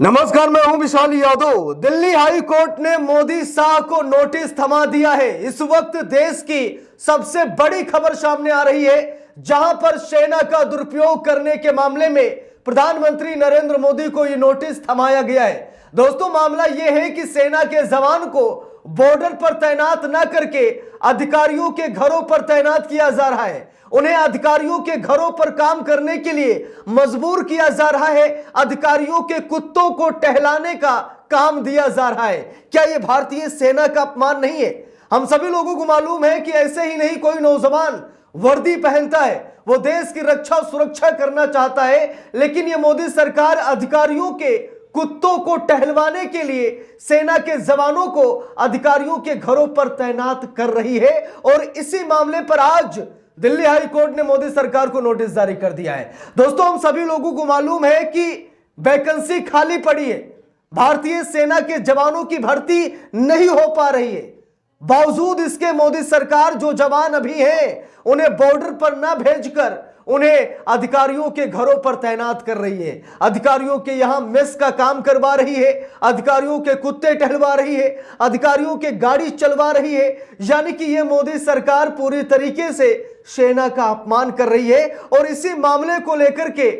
नमस्कार, मैं हूं विशाल यादव। दिल्ली हाई कोर्ट ने मोदी शाह को नोटिस थमा दिया है। इस वक्त देश की सबसे बड़ी खबर सामने आ रही है, जहां पर सेना का दुरुपयोग करने के मामले में प्रधानमंत्री नरेंद्र मोदी को यह नोटिस थमाया गया है। दोस्तों, मामला यह है कि सेना के जवान को बॉर्डर पर तैनात न करके अधिकारियों के घरों पर तैनात किया जा रहा है। उन्हें अधिकारियों के घरों पर काम करने के लिए मजबूर किया जा रहा है। अधिकारियों के कुत्तों को टहलाने का काम दिया जा रहा है। क्या यह भारतीय सेना का अपमान नहीं है? हम सभी लोगों को मालूम है कि ऐसे ही नहीं कोई नौजवान वर्दी पहनता है, वो देश की रक्षा सुरक्षा करना चाहता है, लेकिन यह मोदी सरकार अधिकारियों के कुत्तों को टहलवाने के लिए सेना के जवानों को अधिकारियों के घरों पर तैनात कर रही है। और इसी मामले पर आज दिल्ली हाई कोर्ट ने मोदी सरकार को नोटिस जारी कर दिया है। दोस्तों, हम सभी लोगों को मालूम है कि वैकेंसी खाली पड़ी है, भारतीय सेना के जवानों की भर्ती नहीं हो पा रही है। बावजूद इसके मोदी सरकार जो जवान अभी हैं उन्हें बॉर्डर पर ना भेजकर उन्हें अधिकारियों के घरों पर तैनात कर रही है। अधिकारियों के यहां मेस का काम करवा रही है, अधिकारियों के कुत्ते टहलवा रही है, अधिकारियों के गाड़ी चलवा रही है। यानी कि यह मोदी सरकार पूरी तरीके से सेना का अपमान कर रही है। और इसी मामले को लेकर के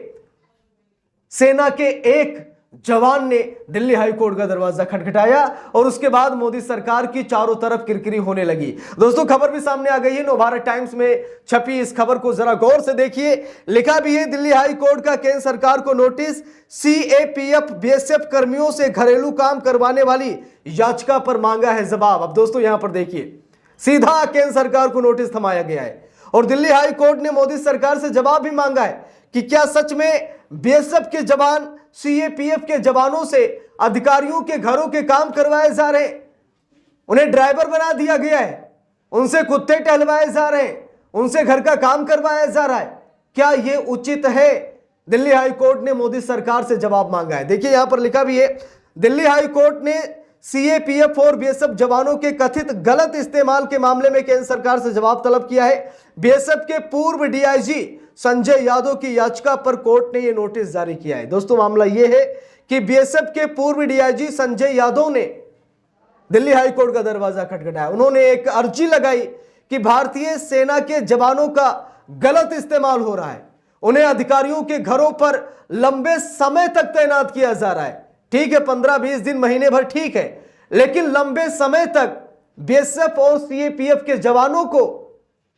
सेना के एक जवान ने दिल्ली हाई कोर्ट का दरवाजा खटखटाया और उसके बाद मोदी सरकार की चारों तरफ किरकिरी होने लगी। दोस्तों, खबर भी सामने आ गई है, नवभारत टाइम्स में छपी इस खबर को जरा गौर से देखिए। लिखा भी है, दिल्ली हाई कोर्ट का केंद्र सरकार को नोटिस, सीएपीएफ बीएसएफ कर्मियों से घरेलू काम करवाने वाली याचिका पर मांगा है जवाब। अब दोस्तों यहां पर देखिए, सीधा केंद्र सरकार को नोटिस थमाया गया है और दिल्ली हाई कोर्ट ने मोदी सरकार से जवाब भी मांगा है कि क्या सच में बीएसएफ के जवान सीएपीएफ के जवानों से अधिकारियों के घरों के काम करवाए जा रहे हैं, उन्हें ड्राइवर बना दिया गया है, उनसे कुत्ते टहलवाए जा रहे हैं, उनसे घर का काम करवाया जा रहा है। क्या यह उचित है? दिल्ली हाई कोर्ट ने मोदी सरकार से जवाब मांगा है। देखिए यहां पर लिखा भी है, दिल्ली हाई कोर्ट ने सीएपीएफ और बीएसएफ जवानों के कथित गलत इस्तेमाल के मामले में केंद्र सरकार से जवाब तलब किया है। बीएसएफ के पूर्व डीआईजी संजय यादव की याचिका पर कोर्ट ने यह नोटिस जारी किया है। दोस्तों, मामला यह है कि बीएसएफ के पूर्व डीआईजी संजय यादव ने दिल्ली हाई कोर्ट का दरवाजा खटखटाया। उन्होंने एक अर्जी लगाई कि भारतीय सेना के जवानों का गलत इस्तेमाल हो रहा है, उन्हें अधिकारियों के घरों पर लंबे समय तक तैनात किया जा रहा है। ठीक है, 15-20 दिन, महीने भर ठीक है, लेकिन लंबे समय तक बीएसएफ और सीएपीएफ के जवानों को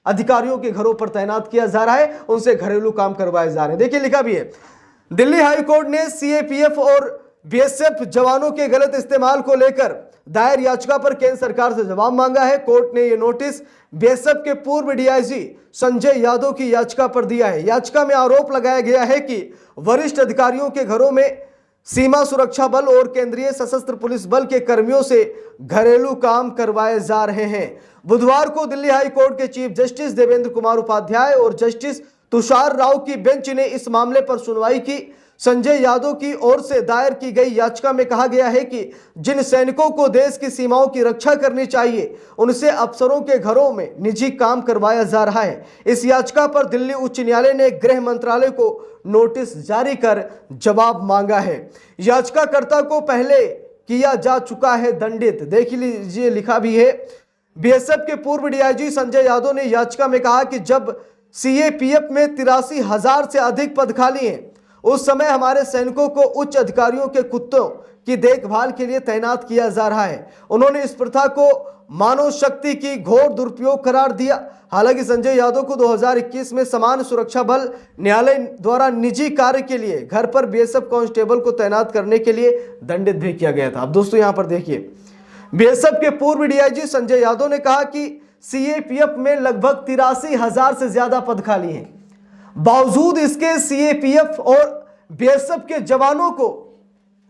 अधिकारियों के घरों पर तैनात किया जा रहा है, उनसे घरेलू काम करवाए जा रहे हैं। देखिए लिखा भी है, दिल्ली हाई कोर्ट ने सीएपीएफ और बीएसएफ जवानों के गलत इस्तेमाल को लेकर दायर याचिका पर केंद्र सरकार से जवाब मांगा है। कोर्ट ने यह नोटिस बीएसएफ के पूर्व डीआईजी संजय यादव की याचिका पर दिया है। याचिका में आरोप लगाया गया है कि वरिष्ठ अधिकारियों के घरों में सीमा सुरक्षा बल और केंद्रीय सशस्त्र पुलिस बल के कर्मियों से घरेलू काम करवाए जा रहे हैं। बुधवार को दिल्ली हाई कोर्ट के चीफ जस्टिस देवेंद्र कुमार उपाध्याय और जस्टिस तुषार राव की बेंच ने इस मामले पर सुनवाई की। संजय यादव की ओर से दायर की गई याचिका में कहा गया है कि जिन सैनिकों को देश की सीमाओं की रक्षा करनी चाहिए, उनसे अफसरों के घरों में निजी काम करवाया जा रहा है। इस याचिका पर दिल्ली उच्च न्यायालय ने गृह मंत्रालय को नोटिस जारी कर जवाब मांगा है। याचिकाकर्ता को पहले किया जा चुका है दंडित। देख लीजिए, लिखा भी है, बीएसएफ के पूर्व डीआईजी संजय यादव ने याचिका में कहा कि जब सीएपीएफ में 83,000 से अधिक पद खाली हैं, उस समय हमारे सैनिकों को उच्च अधिकारियों के कुत्तों की देखभाल के लिए तैनात किया जा रहा है। उन्होंने इस प्रथा को मानव शक्ति की घोर दुरुपयोग करार दिया। हालांकि संजय यादव को 2021 में समान सुरक्षा बल न्यायालय द्वारा निजी कार्य के लिए घर पर बीएसएफ कांस्टेबल को तैनात करने के लिए दंडित भी किया गया था। अब दोस्तों यहां पर देखिए, बीएसएफ के पूर्व डीआईजी संजय यादव ने कहा कि सीएपीएफ में लगभग 83,000 से ज्यादा पद खाली हैं। बावजूद इसके सीएपीएफ और बीएसएफ के जवानों को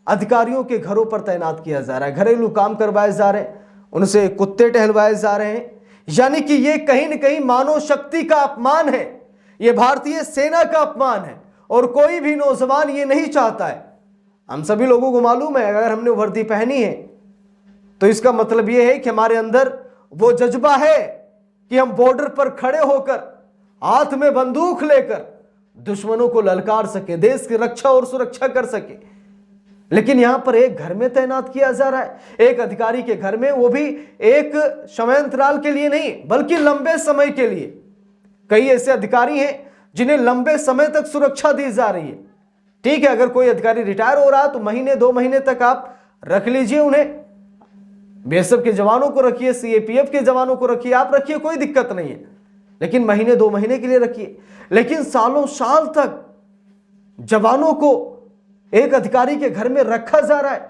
अधिकारियों के घरों पर तैनात किया जा रहा है, घरेलू काम करवाए जा रहे हैं, उनसे कुत्ते टहलवाए जा रहे हैं। यानी कि यह कहीं न कहीं मानव शक्ति का अपमान है, यह भारतीय सेना का अपमान है और कोई भी नौजवान ये नहीं चाहता है। हम सभी लोगों को मालूम है, अगर हमने वर्दी पहनी है तो इसका मतलब यह है कि हमारे अंदर वो जज्बा है कि हम बॉर्डर पर खड़े होकर हाथ में बंदूक लेकर दुश्मनों को ललकार सके, देश की रक्षा और सुरक्षा कर सके। लेकिन यहां पर एक घर में तैनात किया जा रहा है, एक अधिकारी के घर में, वो भी एक समयांतराल के लिए नहीं बल्कि लंबे समय के लिए। कई ऐसे अधिकारी हैं जिन्हें लंबे समय तक सुरक्षा दी जा रही है। ठीक है, अगर कोई अधिकारी रिटायर हो रहा तो महीने 2 महीने तक आप रख लीजिए, उन्हें बीएसएफ के जवानों को रखिए, सीएपीएफ के जवानों को रखिए, आप रखिए, कोई दिक्कत नहीं है, लेकिन महीने 2 महीने के लिए रखिए। लेकिन सालों साल तक जवानों को एक अधिकारी के घर में रखा जा रहा है,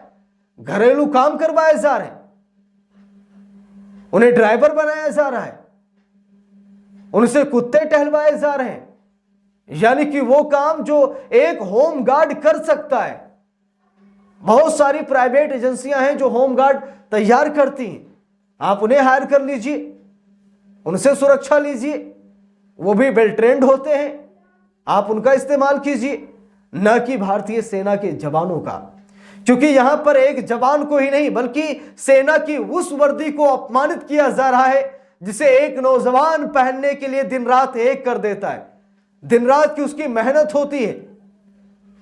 घरेलू काम करवाए जा रहे हैं, उन्हें ड्राइवर बनाया जा रहा है, उनसे कुत्ते टहलवाए जा रहे हैं, यानी कि वो काम जो एक होम गार्ड कर सकता है। बहुत सारी प्राइवेट एजेंसियां हैं जो होम गार्ड तैयार करती हैं, आप उन्हें हायर कर लीजिए, उनसे सुरक्षा लीजिए, वो भी वेल ट्रेंड होते हैं, आप उनका इस्तेमाल कीजिए, न कि भारतीय सेना के जवानों का। क्योंकि यहां पर एक जवान को ही नहीं बल्कि सेना की उस वर्दी को अपमानित किया जा रहा है जिसे एक नौजवान पहनने के लिए दिन रात एक कर देता है। दिन रात की उसकी मेहनत होती है,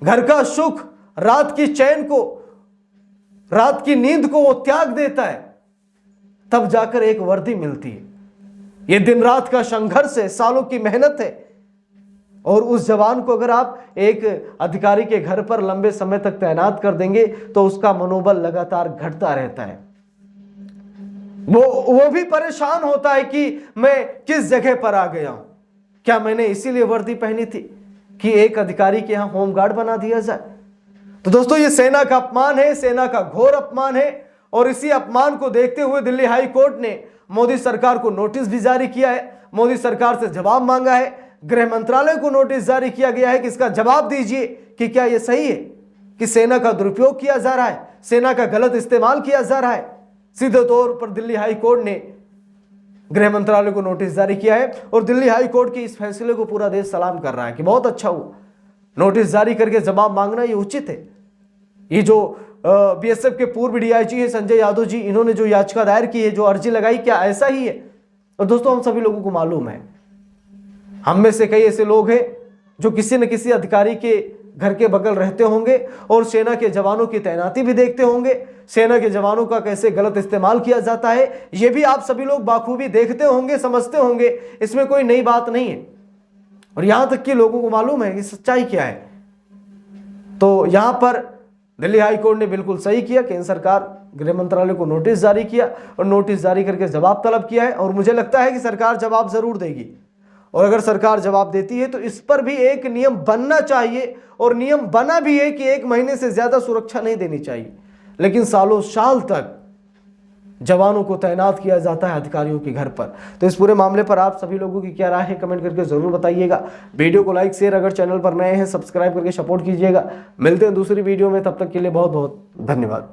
घर का सुख, रात की चैन को, रात की नींद को वो त्याग देता है, तब जाकर एक वर्दी मिलती है। ये दिन रात का संघर्ष है, सालों की मेहनत है। और उस जवान को अगर आप एक अधिकारी के घर पर लंबे समय तक तैनात कर देंगे तो उसका मनोबल लगातार घटता रहता है। वो भी परेशान होता है कि मैं किस जगह पर आ गया हूं, क्या मैंने इसीलिए वर्दी पहनी थी कि एक अधिकारी के यहां होमगार्ड बना दिया जाए। तो दोस्तों, ये सेना का अपमान है, सेना का घोर अपमान है। और इसी अपमान को देखते हुए दिल्ली हाई कोर्ट ने मोदी सरकार को नोटिस भी जारी किया है, मोदी सरकार से जवाब मांगा है। गृह मंत्रालय को नोटिस जारी किया गया है कि इसका जवाब दीजिए कि क्या यह सही है कि सेना का दुरुपयोग किया जा रहा है, सेना का गलत इस्तेमाल किया जा रहा है। सीधे तौर पर दिल्ली हाई कोर्ट ने गृह मंत्रालय को नोटिस जारी किया है और दिल्ली हाई कोर्ट के इस फैसले को पूरा देश सलाम कर रहा है कि बहुत अच्छा हुआ, नोटिस जारी करके जवाब मांगना ये उचित है। ये जो बीएसएफ के पूर्व डीआईजी है संजय यादव जी, इन्होंने जो याचिका दायर की है, जो अर्जी लगाई, क्या ऐसा ही है? और दोस्तों, हम सभी लोगों को मालूम है, हम में से कई ऐसे लोग हैं जो किसी न किसी अधिकारी के घर के बगल रहते होंगे और सेना के जवानों की तैनाती भी देखते होंगे, सेना के जवानों का कैसे गलत इस्तेमाल किया जाता है, यह भी आप सभी लोग बाखूबी देखते होंगे, समझते होंगे। इसमें कोई नई बात नहीं है और यहां तक कि लोगों को मालूम है कि सच्चाई क्या है। तो यहां पर दिल्ली हाई कोर्ट ने बिल्कुल सही किया, केंद्र सरकार गृह मंत्रालय को नोटिस जारी किया और नोटिस जारी करके जवाब तलब किया है। और मुझे लगता है कि सरकार जवाब जरूर देगी और अगर सरकार जवाब देती है तो इस पर भी एक नियम बनना चाहिए और नियम बना भी है कि 1 महीने से ज्यादा सुरक्षा नहीं देनी चाहिए, लेकिन सालों साल तक जवानों को तैनात किया जाता है अधिकारियों के घर पर। तो इस पूरे मामले पर आप सभी लोगों की क्या राय है, कमेंट करके जरूर बताइएगा। वीडियो को लाइक शेयर, अगर चैनल पर नए हैं सब्सक्राइब करके सपोर्ट कीजिएगा। मिलते हैं दूसरी वीडियो में, तब तक के लिए बहुत बहुत धन्यवाद।